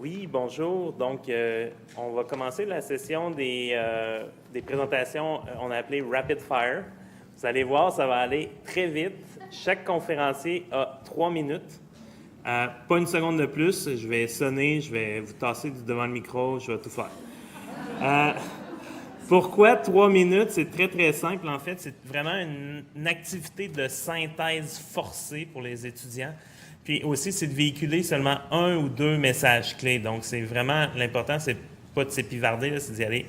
Oui, bonjour. Donc, on va commencer la session des présentations, on a appelé Rapid Fire. Vous allez voir, ça va aller très vite. Chaque conférencier a 3 minutes. Pas une seconde de plus. Je vais sonner, je vais vous tasser devant le micro, je vais tout faire. Pourquoi 3 minutes? C'est très, très simple. En fait, c'est vraiment une activité de synthèse forcée pour les étudiants. Puis aussi, c'est de véhiculer seulement 1 ou 2 messages clés. Donc, c'est vraiment l'important, c'est pas de s'épivarder, là, c'est d'y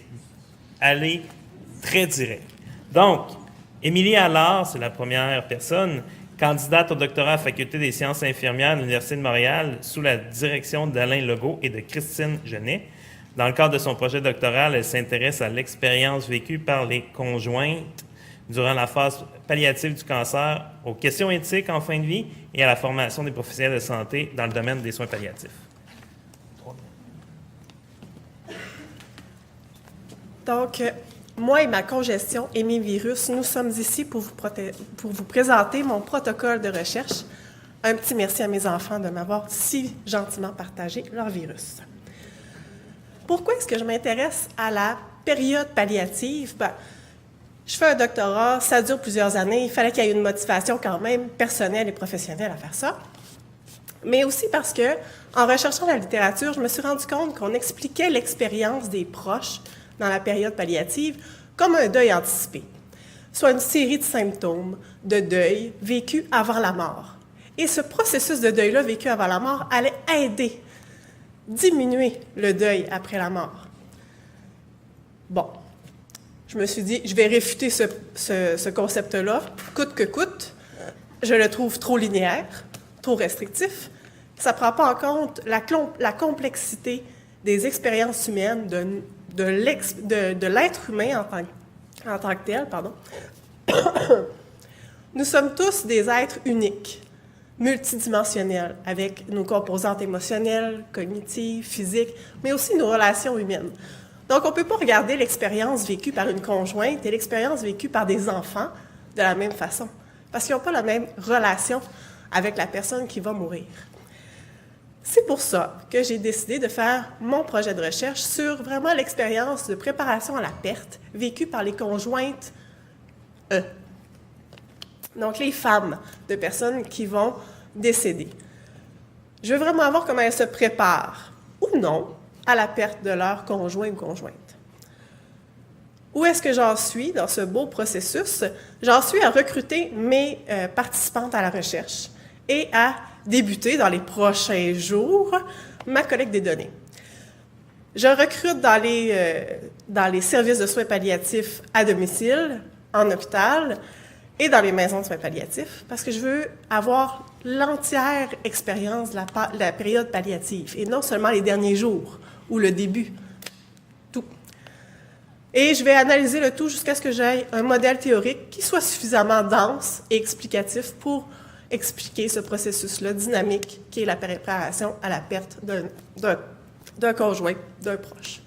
aller très direct. Donc, Émilie Allard, c'est la première personne, candidate au doctorat à la Faculté des sciences infirmières de l'Université de Montréal sous la direction d'Alain Legault et de Christine Genet. Dans le cadre de son projet doctoral, elle s'intéresse à l'expérience vécue par les conjointes durant la phase palliative du cancer, aux questions éthiques en fin de vie et à la formation des professionnels de santé dans le domaine des soins palliatifs. Donc, moi et ma congestion Hémivirus, nous sommes ici pour vous présenter mon protocole de recherche. Un petit merci à mes enfants de m'avoir si gentiment partagé leur virus. Pourquoi est-ce que je m'intéresse à la période palliative? Je fais un doctorat, ça dure plusieurs années, il fallait qu'il y ait une motivation quand même personnelle et professionnelle à faire ça. Mais aussi parce que, en recherchant la littérature, je me suis rendu compte qu'on expliquait l'expérience des proches dans la période palliative comme un deuil anticipé, soit une série de symptômes de deuil vécus avant la mort. Et ce processus de deuil-là vécu avant la mort allait aider, diminuer le deuil après la mort. Bon. Je me suis dit, je vais réfuter ce concept-là, coûte que coûte. Je le trouve trop linéaire, trop restrictif. Ça ne prend pas en compte la complexité des expériences humaines, de l'être humain en tant que tel. Nous sommes tous des êtres uniques, multidimensionnels, avec nos composantes émotionnelles, cognitives, physiques, mais aussi nos relations humaines. Donc, on ne peut pas regarder l'expérience vécue par une conjointe et l'expérience vécue par des enfants de la même façon, parce qu'ils n'ont pas la même relation avec la personne qui va mourir. C'est pour ça que j'ai décidé de faire mon projet de recherche sur vraiment l'expérience de préparation à la perte vécue par les conjointes donc les femmes de personnes qui vont décéder. Je veux vraiment voir comment elles se préparent, ou non, à la perte de leur conjoint ou conjointe. Où est-ce que j'en suis dans ce beau processus? J'en suis à recruter mes participantes à la recherche et à débuter dans les prochains jours ma collecte des données. Je recrute dans les services de soins palliatifs à domicile, en hôpital et dans les maisons de soins palliatifs parce que je veux avoir l'entière expérience de la période palliative et non seulement les derniers jours ou le début. Tout. Et je vais analyser le tout jusqu'à ce que j'aie un modèle théorique qui soit suffisamment dense et explicatif pour expliquer ce processus-là dynamique qui est la préparation à la perte d'un conjoint, d'un proche.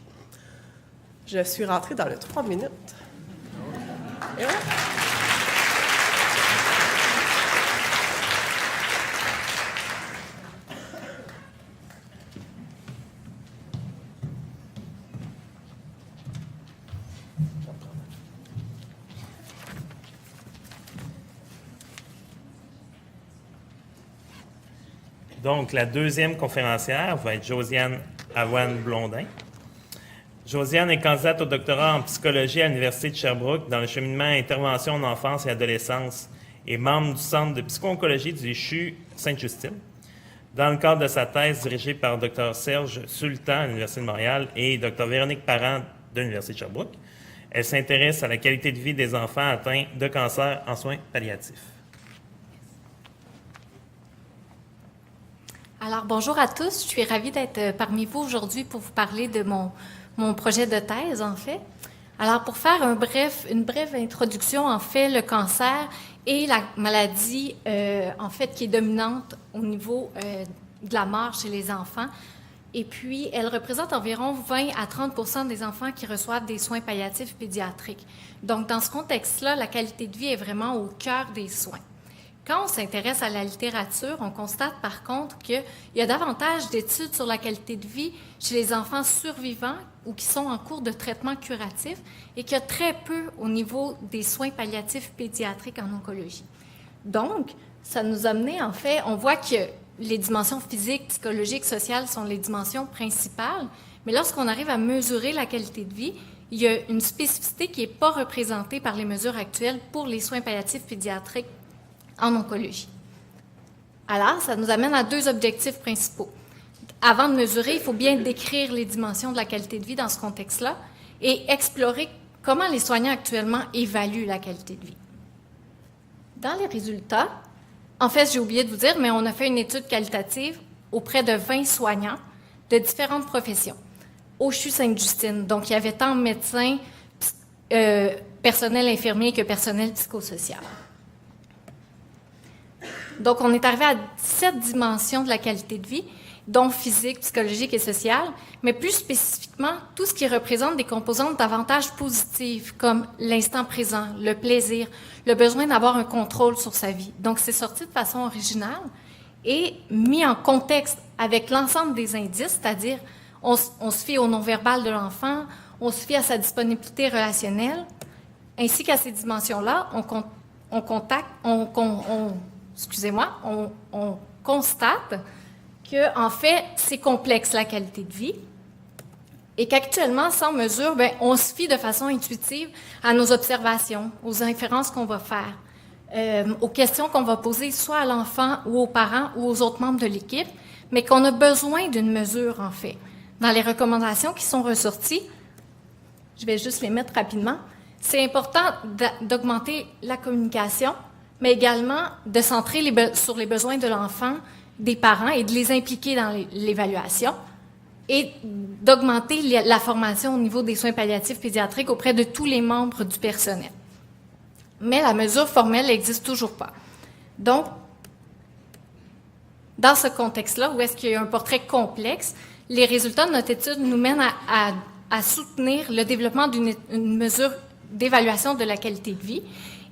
Je suis rentrée dans le 3 minutes. Et voilà. Donc, la deuxième conférencière va être Josiane Avoine-Blondin. Josiane est candidate au doctorat en psychologie à l'Université de Sherbrooke dans le cheminement Intervention en enfance et adolescence et membre du Centre de psycho-oncologie du CHU Sainte-Justine. Dans le cadre de sa thèse dirigée par Dr Serge Sultan à l'Université de Montréal et Dr Véronique Parent de l'Université de Sherbrooke, elle s'intéresse à la qualité de vie des enfants atteints de cancer en soins palliatifs. Alors, bonjour à tous. Je suis ravie d'être parmi vous aujourd'hui pour vous parler de mon projet de thèse, en fait. Alors, pour faire une brève introduction, en fait, le cancer est la maladie, en fait, qui est dominante au niveau de la mort chez les enfants. Et puis, elle représente environ 20 à 30 des enfants qui reçoivent des soins palliatifs pédiatriques. Donc, dans ce contexte-là, la qualité de vie est vraiment au cœur des soins. Quand on s'intéresse à la littérature, on constate par contre qu'il y a davantage d'études sur la qualité de vie chez les enfants survivants ou qui sont en cours de traitement curatif et qu'il y a très peu au niveau des soins palliatifs pédiatriques en oncologie. Donc, ça nous a mené, en fait, on voit que les dimensions physiques, psychologiques, sociales sont les dimensions principales, mais lorsqu'on arrive à mesurer la qualité de vie, il y a une spécificité qui n'est pas représentée par les mesures actuelles pour les soins palliatifs pédiatriques en oncologie. Alors, ça nous amène à 2 objectifs principaux. Avant de mesurer, il faut bien décrire les dimensions de la qualité de vie dans ce contexte-là et explorer comment les soignants actuellement évaluent la qualité de vie. Dans les résultats, en fait, j'ai oublié de vous dire, mais on a fait une étude qualitative auprès de 20 soignants de différentes professions au CHU Sainte-Justine. Donc, il y avait tant médecins, personnel infirmier que personnel psychosocial. Donc, on est arrivé à 17 dimensions de la qualité de vie, dont physique, psychologique et sociale, mais plus spécifiquement, tout ce qui représente des composantes davantage positives, comme l'instant présent, le plaisir, le besoin d'avoir un contrôle sur sa vie. Donc, c'est sorti de façon originale et mis en contexte avec l'ensemble des indices, c'est-à-dire on se fie au non-verbal de l'enfant, on se fie à sa disponibilité relationnelle, ainsi qu'à ces dimensions-là, on constate que, en fait, c'est complexe la qualité de vie et qu'actuellement, sans mesure, on se fie de façon intuitive à nos observations, aux inférences qu'on va faire, aux questions qu'on va poser soit à l'enfant ou aux parents ou aux autres membres de l'équipe, mais qu'on a besoin d'une mesure, en fait. Dans les recommandations qui sont ressorties, je vais juste les mettre rapidement, c'est important d'augmenter la communication, mais également de centrer sur les besoins de l'enfant, des parents et de les impliquer dans l'évaluation et d'augmenter la formation au niveau des soins palliatifs pédiatriques auprès de tous les membres du personnel. Mais la mesure formelle n'existe toujours pas. Donc, dans ce contexte-là, où est-ce qu'il y a un portrait complexe, les résultats de notre étude nous mènent à soutenir le développement d'une mesure d'évaluation de la qualité de vie.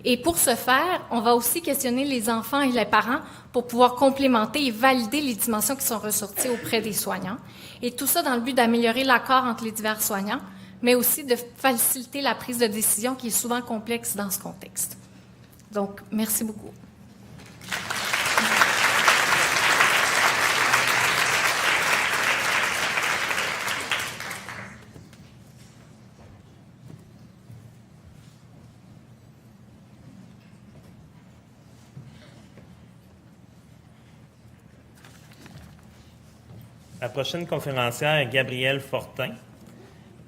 Et pour ce faire, on va aussi questionner les enfants et les parents pour pouvoir complémenter et valider les dimensions qui sont ressorties auprès des soignants. Et tout ça dans le but d'améliorer l'accord entre les divers soignants, mais aussi de faciliter la prise de décision qui est souvent complexe dans ce contexte. Donc, merci beaucoup. La prochaine conférencière est Gabrielle Fortin,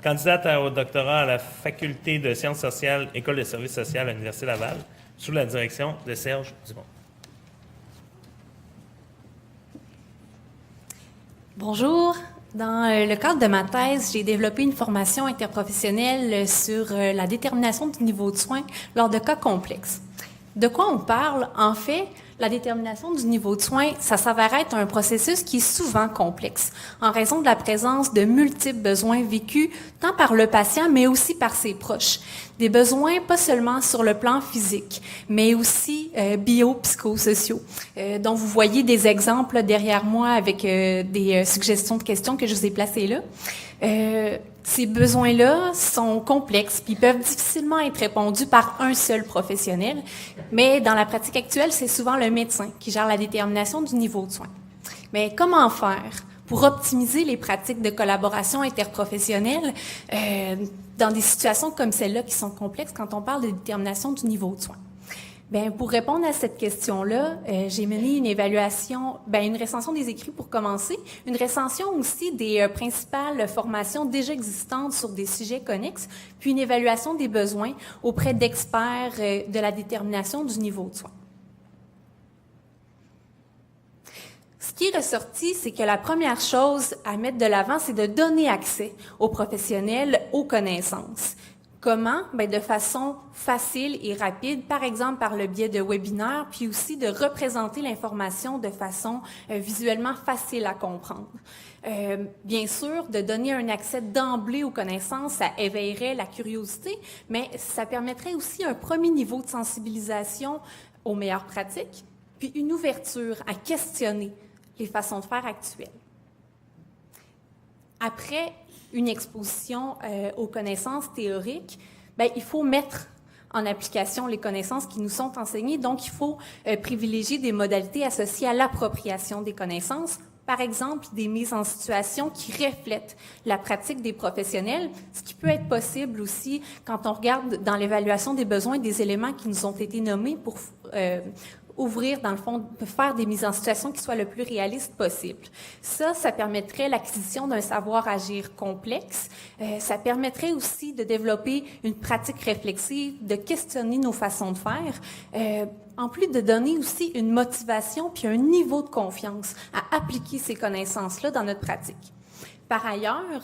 candidate au doctorat à la Faculté de sciences sociales, École de services sociaux à l'Université Laval, sous la direction de Serge Dumont. Bonjour. Dans le cadre de ma thèse, j'ai développé une formation interprofessionnelle sur la détermination du niveau de soins lors de cas complexes. De quoi on parle? En fait, la détermination du niveau de soins, ça s'avère être un processus qui est souvent complexe, en raison de la présence de multiples besoins vécus tant par le patient, mais aussi par ses proches. Des besoins pas seulement sur le plan physique, mais aussi bio-psychosociaux, dont vous voyez des exemples derrière moi avec des suggestions de questions que je vous ai placées là. Ces besoins-là sont complexes puis peuvent difficilement être répondus par un seul professionnel, mais dans la pratique actuelle, c'est souvent le médecin qui gère la détermination du niveau de soins. Mais comment faire pour optimiser les pratiques de collaboration interprofessionnelle dans des situations comme celle-là qui sont complexes quand on parle de détermination du niveau de soins? Bien, pour répondre à cette question-là, j'ai mené une évaluation, une recension des écrits pour commencer, une recension aussi des principales formations déjà existantes sur des sujets connexes, puis une évaluation des besoins auprès d'experts de la détermination du niveau de soins. Ce qui est ressorti, c'est que la première chose à mettre de l'avant, c'est de donner accès aux professionnels aux connaissances. Comment? De façon facile et rapide, par exemple par le biais de webinaires, puis aussi de représenter l'information de façon visuellement facile à comprendre. Bien sûr, de donner un accès d'emblée aux connaissances, ça éveillerait la curiosité, mais ça permettrait aussi un premier niveau de sensibilisation aux meilleures pratiques, puis une ouverture à questionner les façons de faire actuelles. Après une exposition aux connaissances théoriques, bien, il faut mettre en application les connaissances qui nous sont enseignées. Donc, il faut privilégier des modalités associées à l'appropriation des connaissances, par exemple des mises en situation qui reflètent la pratique des professionnels, ce qui peut être possible aussi quand on regarde dans l'évaluation des besoins des éléments qui nous ont été nommés pour ouvrir, dans le fond, faire des mises en situation qui soient le plus réalistes possible. Ça permettrait l'acquisition d'un savoir-agir complexe. Ça permettrait aussi de développer une pratique réflexive, de questionner nos façons de faire, en plus de donner aussi une motivation puis un niveau de confiance à appliquer ces connaissances-là dans notre pratique. Par ailleurs,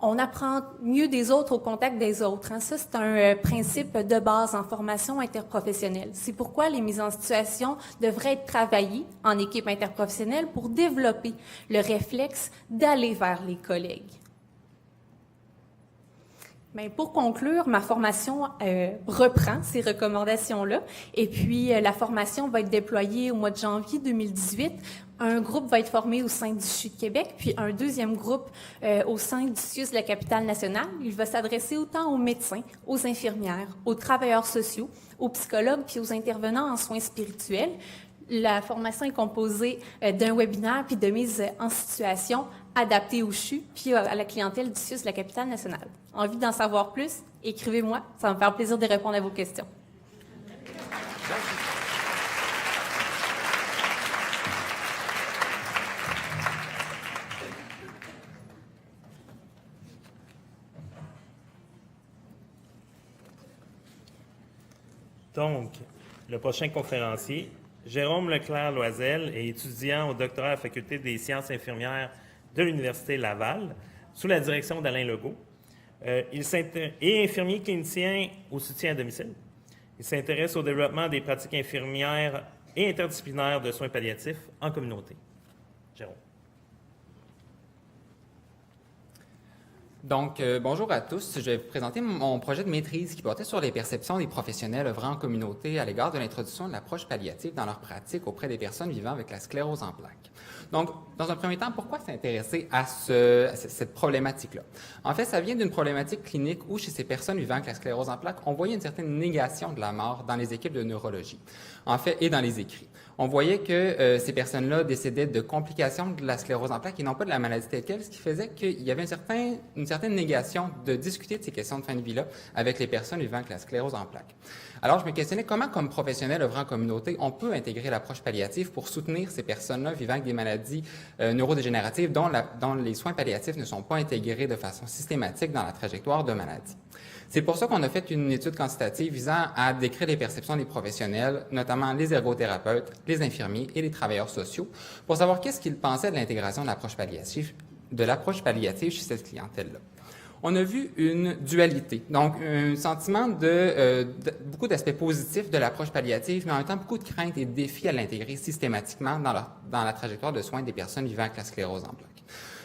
on apprend mieux des autres au contact des autres. Hein. Ça, c'est un principe de base en formation interprofessionnelle. C'est pourquoi les mises en situation devraient être travaillées en équipe interprofessionnelle pour développer le réflexe d'aller vers les collègues. Bien, pour conclure, ma formation reprend ces recommandations-là. Et puis, la formation va être déployée au mois de janvier 2018. Un groupe va être formé au sein du CHU de Québec, puis un deuxième groupe au sein du CIUS de la capitale nationale. Il va s'adresser autant aux médecins, aux infirmières, aux travailleurs sociaux, aux psychologues, puis aux intervenants en soins spirituels. La formation est composée d'un webinaire puis de mise en situation adaptée au CHU puis à la clientèle du CIUS de la capitale nationale. Envie d'en savoir plus? Écrivez-moi, ça va me faire plaisir de répondre à vos questions. Donc, le prochain conférencier, Jérôme Leclerc-Loisel, est étudiant au doctorat à la Faculté des sciences infirmières de l'Université Laval, sous la direction d'Alain Legault. Il est infirmier clinicien au soutien à domicile. Il s'intéresse au développement des pratiques infirmières et interdisciplinaires de soins palliatifs en communauté. Jérôme. Donc, bonjour à tous. Je vais vous présenter mon projet de maîtrise qui portait sur les perceptions des professionnels œuvrant en communauté à l'égard de l'introduction de l'approche palliative dans leur pratique auprès des personnes vivant avec la sclérose en plaques. Donc, dans un premier temps, pourquoi s'intéresser à cette problématique-là? En fait, ça vient d'une problématique clinique où, chez ces personnes vivant avec la sclérose en plaques, on voyait une certaine négation de la mort dans les équipes de neurologie, en fait, et dans les écrits. On voyait que ces personnes-là décédaient de complications de la sclérose en plaques et non pas de la maladie telle quelle, ce qui faisait qu'il y avait une certaine négation de discuter de ces questions de fin de vie-là avec les personnes vivant avec la sclérose en plaques. Alors, je me questionnais comment, comme professionnel œuvrant en communauté, on peut intégrer l'approche palliative pour soutenir ces personnes-là vivant avec des maladies neurodégénératives dont les soins palliatifs ne sont pas intégrés de façon systématique dans la trajectoire de maladie. C'est pour ça qu'on a fait une étude quantitative visant à décrire les perceptions des professionnels, notamment les ergothérapeutes, les infirmiers et les travailleurs sociaux, pour savoir qu'est-ce qu'ils pensaient de l'intégration de l'approche palliative chez cette clientèle-là. On a vu une dualité, donc un sentiment de beaucoup d'aspects positifs de l'approche palliative, mais en même temps beaucoup de craintes et de défis à l'intégrer systématiquement dans la trajectoire de soins des personnes vivant avec la sclérose en plaques.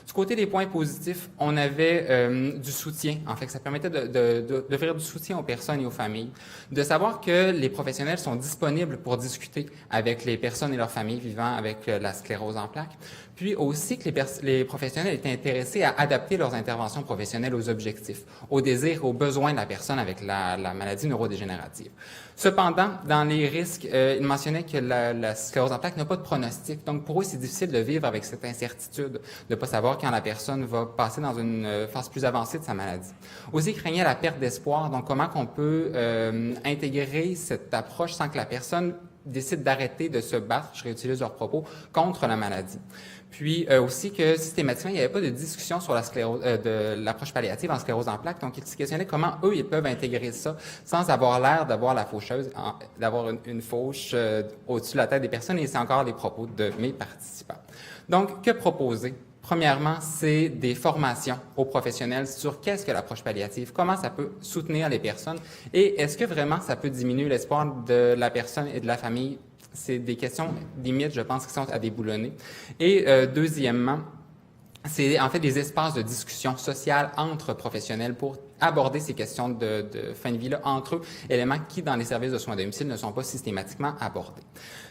Du côté des points positifs, on avait du soutien. En fait, ça permettait d'offrir du soutien aux personnes et aux familles, de savoir que les professionnels sont disponibles pour discuter avec les personnes et leurs familles vivant avec la sclérose en plaques, puis aussi que les professionnels étaient intéressés à adapter leurs interventions professionnelles aux objectifs, aux désirs, aux besoins de la personne avec la maladie neurodégénérative. Cependant, dans les risques, il mentionnait que la sclérose en plaques n'a pas de pronostic. Donc, pour eux, c'est difficile de vivre avec cette incertitude, de ne pas savoir quand la personne va passer dans une phase plus avancée de sa maladie. Aussi, il craignait la perte d'espoir. Donc, comment qu'on peut intégrer cette approche sans que la personne décide d'arrêter de se battre, je réutilise leur propos, contre la maladie. Puis aussi que systématiquement, il n'y avait pas de discussion sur de l'approche palliative en sclérose en plaques. Donc, ils se questionnaient comment eux, ils peuvent intégrer ça sans avoir l'air d'avoir la faucheuse, d'avoir une fauche au-dessus de la tête des personnes. Et c'est encore les propos de mes participants. Donc, que proposer? Premièrement, c'est des formations aux professionnels sur qu'est-ce que l'approche palliative, comment ça peut soutenir les personnes et est-ce que vraiment ça peut diminuer l'espoir de la personne et de la famille. C'est des questions, des mythes, je pense, qui sont à déboulonner. Et deuxièmement, c'est en fait des espaces de discussion sociale entre professionnels pour aborder ces questions de fin de vie-là entre eux, éléments qui, dans les services de soins à domicile, ne sont pas systématiquement abordés.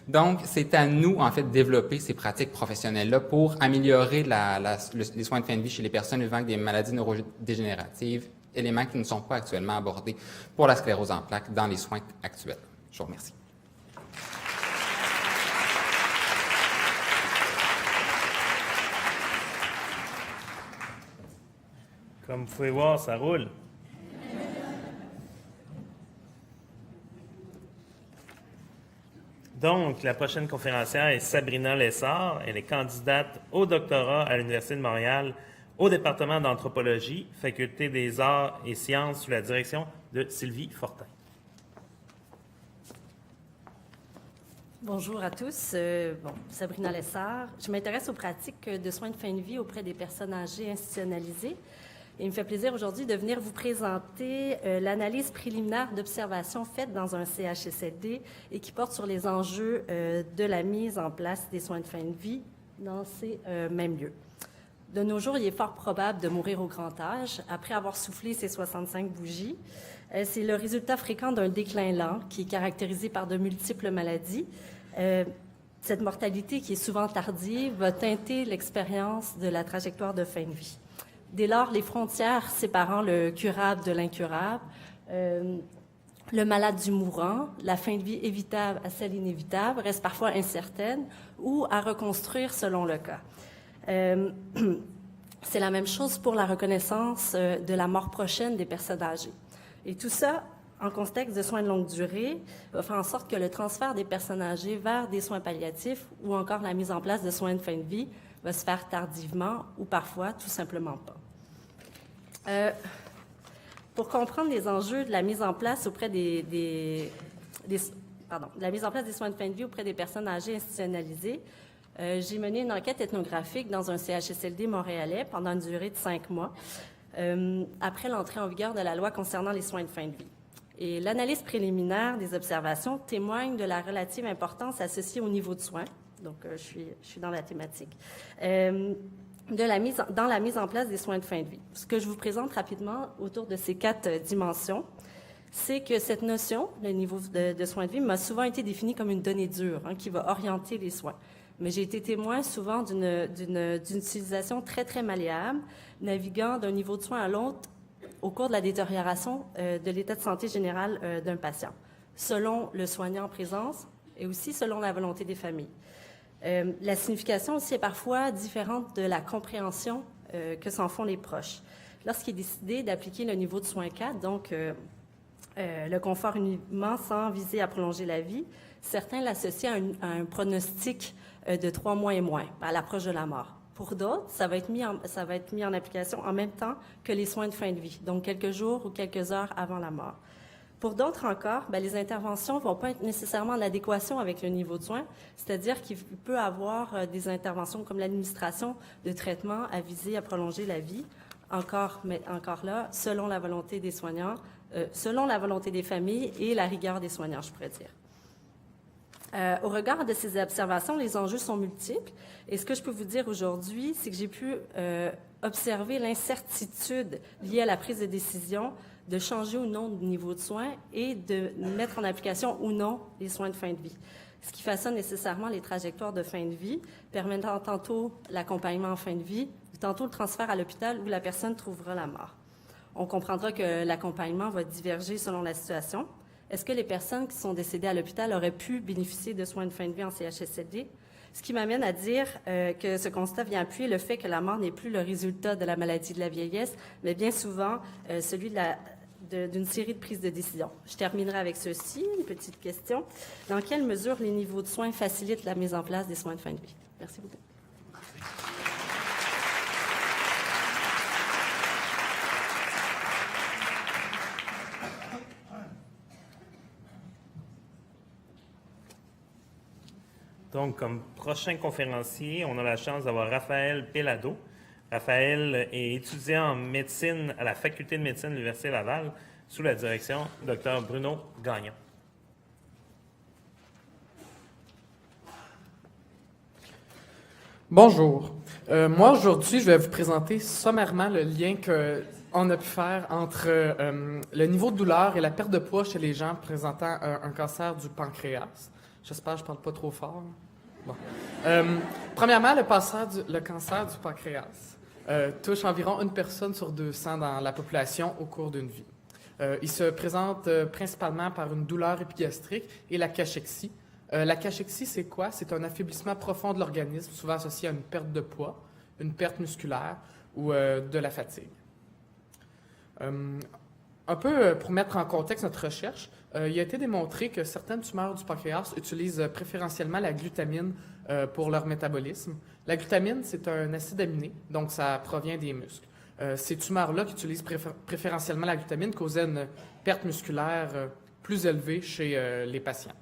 Donc, c'est à nous, en fait, de développer ces pratiques professionnelles-là pour améliorer les soins de fin de vie chez les personnes vivant avec des maladies neurodégénératives, éléments qui ne sont pas actuellement abordés pour la sclérose en plaques dans les soins actuels. Je vous remercie. Comme vous pouvez voir, ça roule. Donc, la prochaine conférencière est Sabrina Lessard. Elle est candidate au doctorat à l'Université de Montréal au département d'anthropologie, faculté des arts et sciences sous la direction de Sylvie Fortin. Bonjour à tous. Sabrina Lessard. Je m'intéresse aux pratiques de soins de fin de vie auprès des personnes âgées institutionnalisées. Et il me fait plaisir aujourd'hui de venir vous présenter l'analyse préliminaire d'observation faite dans un CHSLD et qui porte sur les enjeux de la mise en place des soins de fin de vie dans ces mêmes lieux. De nos jours, il est fort probable de mourir au grand âge après avoir soufflé ses 65 bougies. C'est le résultat fréquent d'un déclin lent qui est caractérisé par de multiples maladies. Cette mortalité, qui est souvent tardive, va teinter l'expérience de la trajectoire de fin de vie. Dès lors, les frontières séparant le curable de l'incurable, le malade du mourant, la fin de vie évitable à celle inévitable, restent parfois incertaines ou à reconstruire selon le cas. C'est la même chose pour la reconnaissance de la mort prochaine des personnes âgées. Et tout ça, en contexte de soins de longue durée, va faire en sorte que le transfert des personnes âgées vers des soins palliatifs ou encore la mise en place de soins de fin de vie va se faire tardivement ou parfois tout simplement pas. Pour comprendre les enjeux de la mise en place auprès de la mise en place des soins de fin de vie auprès des personnes âgées institutionnalisées, j'ai mené une enquête ethnographique dans un CHSLD montréalais pendant une durée de 5 mois, après l'entrée en vigueur de la loi concernant les soins de fin de vie. Et l'analyse préliminaire des observations témoigne de la relative importance associée au niveau de soins. Donc, je suis dans la thématique. Dans la mise en place des soins de fin de vie. Ce que je vous présente rapidement autour de ces 4 dimensions, c'est que cette notion, le niveau de soins de vie, m'a souvent été définie comme une donnée dure qui va orienter les soins. Mais j'ai été témoin souvent d'une utilisation très, très malléable, naviguant d'un niveau de soins à l'autre au cours de la détérioration de l'état de santé général d'un patient, selon le soignant en présence et aussi selon la volonté des familles. La signification aussi est parfois différente de la compréhension que s'en font les proches. Lorsqu'il est décidé d'appliquer le niveau de soins 4, donc le confort uniquement sans viser à prolonger la vie, certains l'associent à un pronostic de 3 mois et moins, à l'approche de la mort. Pour d'autres, ça va être mis en application en même temps que les soins de fin de vie, donc quelques jours ou quelques heures avant la mort. Pour d'autres encore, les interventions ne vont pas être nécessairement en adéquation avec le niveau de soins, c'est-à-dire qu'il peut y avoir des interventions comme l'administration de traitements à viser à prolonger la vie, mais encore là, selon la volonté des soignants, selon la volonté des familles et la rigueur des soignants, je pourrais dire. Au regard de ces observations, les enjeux sont multiples. Et ce que je peux vous dire aujourd'hui, c'est que j'ai pu observer l'incertitude liée à la prise de décision de changer ou non de niveau de soins et de mettre en application ou non les soins de fin de vie. Ce qui façonne nécessairement les trajectoires de fin de vie, permettant tantôt l'accompagnement en fin de vie, tantôt le transfert à l'hôpital où la personne trouvera la mort. On comprendra que l'accompagnement va diverger selon la situation. Est-ce que les personnes qui sont décédées à l'hôpital auraient pu bénéficier de soins de fin de vie en CHSLD? Ce qui m'amène à dire que ce constat vient appuyer le fait que la mort n'est plus le résultat de la maladie de la vieillesse, mais bien souvent celui d'une série de prises de décision. Je terminerai avec ceci, une petite question. Dans quelle mesure les niveaux de soins facilitent la mise en place des soins de fin de vie? Merci beaucoup. Donc, comme prochain conférencier, on a la chance d'avoir Raphaël Pellado. Raphaël est étudiant en médecine à la Faculté de médecine de l'Université Laval sous la direction du Dr Bruno Gagnon. Bonjour. Moi, aujourd'hui, je vais vous présenter sommairement le lien qu'on a pu faire entre le niveau de douleur et la perte de poids chez les gens présentant un cancer du pancréas. J'espère que je ne parle pas trop fort. Bon. Premièrement, le cancer du pancréas touche environ 1 personne sur 200 dans la population au cours d'une vie. Il se présente principalement par une douleur épigastrique et la cachexie. La cachexie, c'est quoi? C'est un affaiblissement profond de l'organisme, souvent associé à une perte de poids, une perte musculaire ou de la fatigue. Un peu pour mettre en contexte notre recherche, il a été démontré que certaines tumeurs du pancréas utilisent préférentiellement la glutamine pour leur métabolisme. La glutamine, c'est un acide aminé, donc ça provient des muscles. Ces tumeurs-là qui utilisent préférentiellement la glutamine causaient une perte musculaire plus élevée chez les patients.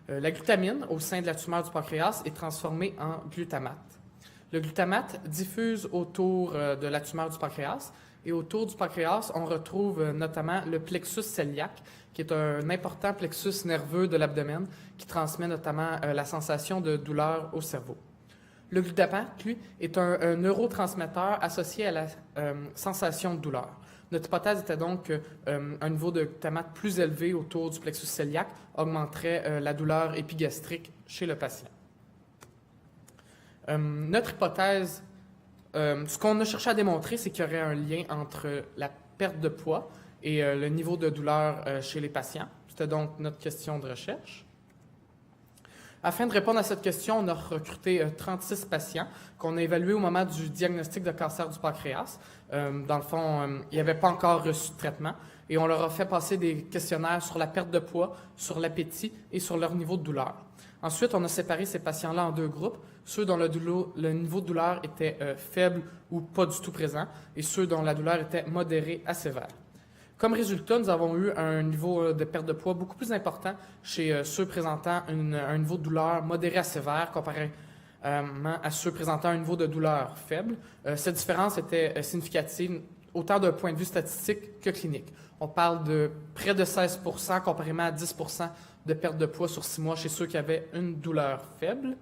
La glutamine, au sein de la tumeur du pancréas, est transformée en glutamate. Le glutamate diffuse autour de la tumeur du pancréas, et autour du pancréas, on retrouve notamment le plexus cœliaque, qui est un important plexus nerveux de l'abdomen qui transmet notamment la sensation de douleur au cerveau. Le glutamate, lui, est un neurotransmetteur associé à la sensation de douleur. Notre hypothèse était donc qu'un niveau de glutamate plus élevé autour du plexus cœliaque augmenterait la douleur épigastrique chez le patient. Notre hypothèse, ce qu'on a cherché à démontrer, c'est qu'il y aurait un lien entre la perte de poids et le niveau de douleur chez les patients. C'était donc notre question de recherche. Afin de répondre à cette question, on a recruté 36 patients qu'on a évalués au moment du diagnostic de cancer du pancréas. Dans le fond, ils n'avaient pas encore reçu de traitement et on leur a fait passer des questionnaires sur la perte de poids, sur l'appétit et sur leur niveau de douleur. Ensuite, on a séparé ces patients-là en 2 groupes, ceux dont le niveau de douleur était faible ou pas du tout présent et ceux dont la douleur était modérée à sévère. Comme résultat, nous avons eu un niveau de perte de poids beaucoup plus important chez ceux présentant un niveau de douleur modéré à sévère comparément à ceux présentant un niveau de douleur faible. Cette différence était significative autant d'un point de vue statistique que clinique. On parle de près de 16 % comparément à 10 % de perte de poids sur 6 mois chez ceux qui avaient une douleur faible.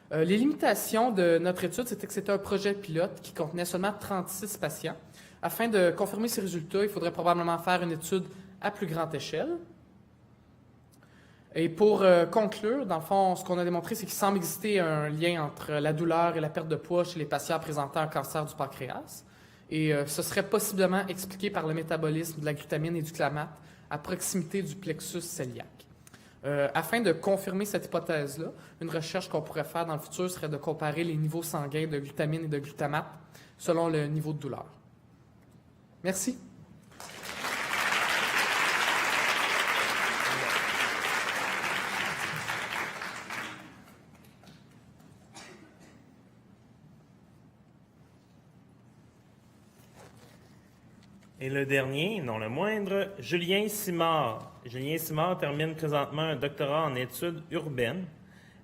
Les limitations de notre étude, c'était que c'était un projet pilote qui contenait seulement 36 patients. Afin de confirmer ces résultats, il faudrait probablement faire une étude à plus grande échelle. Et pour conclure, dans le fond, ce qu'on a démontré, c'est qu'il semble exister un lien entre la douleur et la perte de poids chez les patients présentant un cancer du pancréas. Et ce serait possiblement expliqué par le métabolisme de la glutamine et du glutamate à proximité du plexus cœliaque. Afin de confirmer cette hypothèse-là, une recherche qu'on pourrait faire dans le futur serait de comparer les niveaux sanguins de glutamine et de glutamate selon le niveau de douleur. Merci. Et le dernier, non le moindre, Julien Simard. Julien Simard termine présentement un doctorat en études urbaines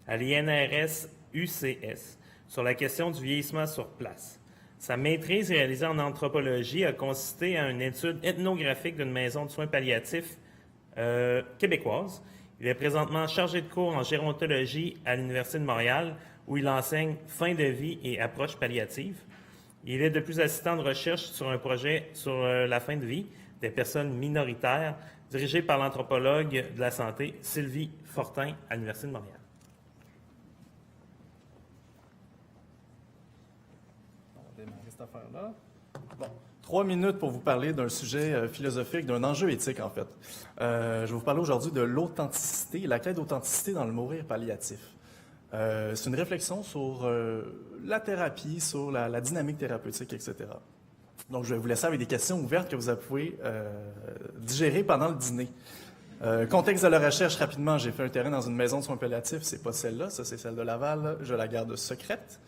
à l'INRS UCS sur la question du vieillissement sur place. Sa maîtrise réalisée en anthropologie a consisté à une étude ethnographique d'une maison de soins palliatifs québécoise. Il est présentement chargé de cours en gérontologie à l'Université de Montréal, où il enseigne fin de vie et approche palliative. Il est de plus assistant de recherche sur un projet sur la fin de vie des personnes minoritaires, dirigé par l'anthropologue de la santé Sylvie Fortin à l'Université de Montréal. Cette affaire-là. Bon, 3 minutes pour vous parler d'un sujet philosophique, d'un enjeu éthique en fait. Je vais vous parler aujourd'hui de l'authenticité, la quête d'authenticité dans le mourir palliatif. C'est une réflexion sur la thérapie, sur la dynamique thérapeutique, etc. Donc, je vais vous laisser avec des questions ouvertes que vous pouvez digérer pendant le dîner. Contexte de la recherche, rapidement, j'ai fait un terrain dans une maison de soins palliatifs. C'est pas celle-là, ça c'est celle de Laval. Je la garde secrète.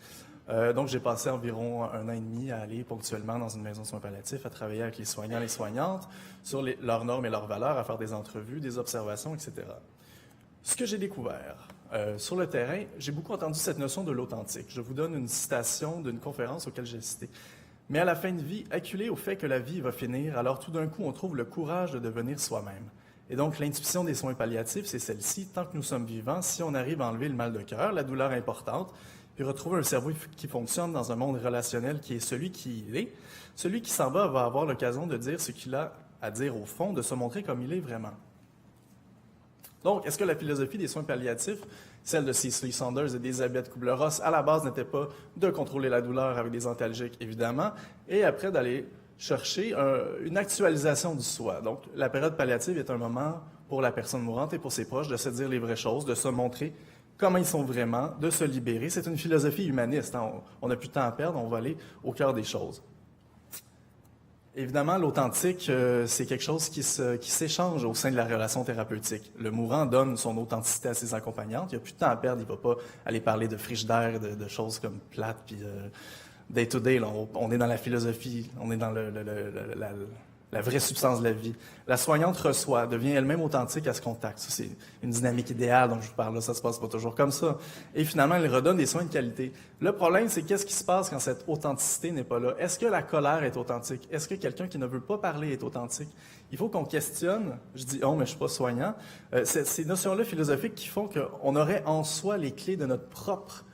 Donc, j'ai passé environ 1 an et demi à aller ponctuellement dans une maison de soins palliatifs, à travailler avec les soignants et les soignantes sur leurs normes et leurs valeurs, à faire des entrevues, des observations, etc. Ce que j'ai découvert sur le terrain, j'ai beaucoup entendu cette notion de l'authentique. Je vous donne une citation d'une conférence auquel j'ai cité. Mais à la fin de vie, acculé au fait que la vie va finir, alors tout d'un coup, on trouve le courage de devenir soi-même. Et donc, l'intuition des soins palliatifs, c'est celle-ci. Tant que nous sommes vivants, si on arrive à enlever le mal de cœur, la douleur importante, puis retrouver un cerveau qui fonctionne dans un monde relationnel qui est celui qui il est, celui qui s'en va avoir l'occasion de dire ce qu'il a à dire au fond, de se montrer comme il est vraiment. Donc, est-ce que la philosophie des soins palliatifs, celle de Cicely Saunders et d'Elisabeth Kubler-Ross, à la base n'était pas de contrôler la douleur avec des antalgiques, évidemment, et après d'aller chercher une actualisation du soi. Donc, la période palliative est un moment pour la personne mourante et pour ses proches de se dire les vraies choses, de se montrer comment ils sont vraiment, de se libérer. C'est une philosophie humaniste. Hein? On n'a plus de temps à perdre, on va aller au cœur des choses. Évidemment, l'authentique, c'est quelque chose qui s'échange au sein de la relation thérapeutique. Le mourant donne son authenticité à ses accompagnantes. Il n'y a plus de temps à perdre. Il ne va pas aller parler de frigidaire, de choses comme plates, puis day-to-day. Là, on est dans la philosophie, on est dans la vraie substance de la vie. La soignante reçoit, devient elle-même authentique à ce contact. Ça, c'est une dynamique idéale dont je vous parle là. Ça se passe pas toujours comme ça. Et finalement, elle redonne des soins de qualité. Le problème, c'est qu'est-ce qui se passe quand cette authenticité n'est pas là? Est-ce que la colère est authentique? Est-ce que quelqu'un qui ne veut pas parler est authentique? Il faut qu'on questionne. Je dis « oh, mais je suis pas soignant ». Ces notions-là philosophiques qui font qu'on aurait en soi les clés de notre propre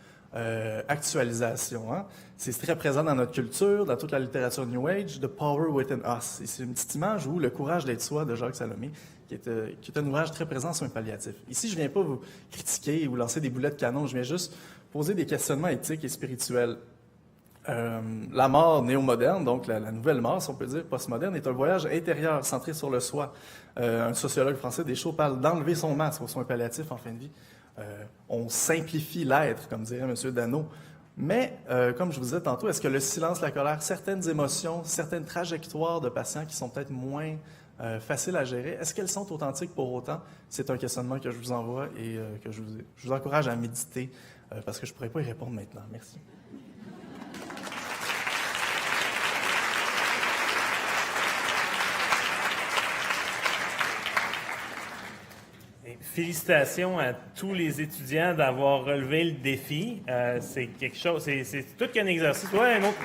actualisation. Hein? C'est très présent dans notre culture, dans toute la littérature New Age, The Power Within Us. Et c'est une petite image où Le courage d'être soi de Jacques Salomé, qui est un ouvrage très présent sur un palliatif. Ici, je ne viens pas vous critiquer ou vous lancer des boulets de canon, je viens juste poser des questionnements éthiques et spirituels. La mort néo-moderne, donc la nouvelle mort, si on peut dire, postmoderne, est un voyage intérieur centré sur le soi. Un sociologue français, Deschaux, parle d'enlever son masque aux soins palliatifs en fin de vie. On simplifie l'être, comme dirait M. Dano. Mais, comme je vous disais tantôt, est-ce que le silence, la colère, certaines émotions, certaines trajectoires de patients qui sont peut-être moins faciles à gérer, est-ce qu'elles sont authentiques pour autant? C'est un questionnement que je vous envoie et que je vous encourage à méditer parce que je ne pourrais pas y répondre maintenant. Merci. Félicitations à tous les étudiants d'avoir relevé le défi. C'est quelque chose, c'est tout qu'un exercice. Ouais, un autre.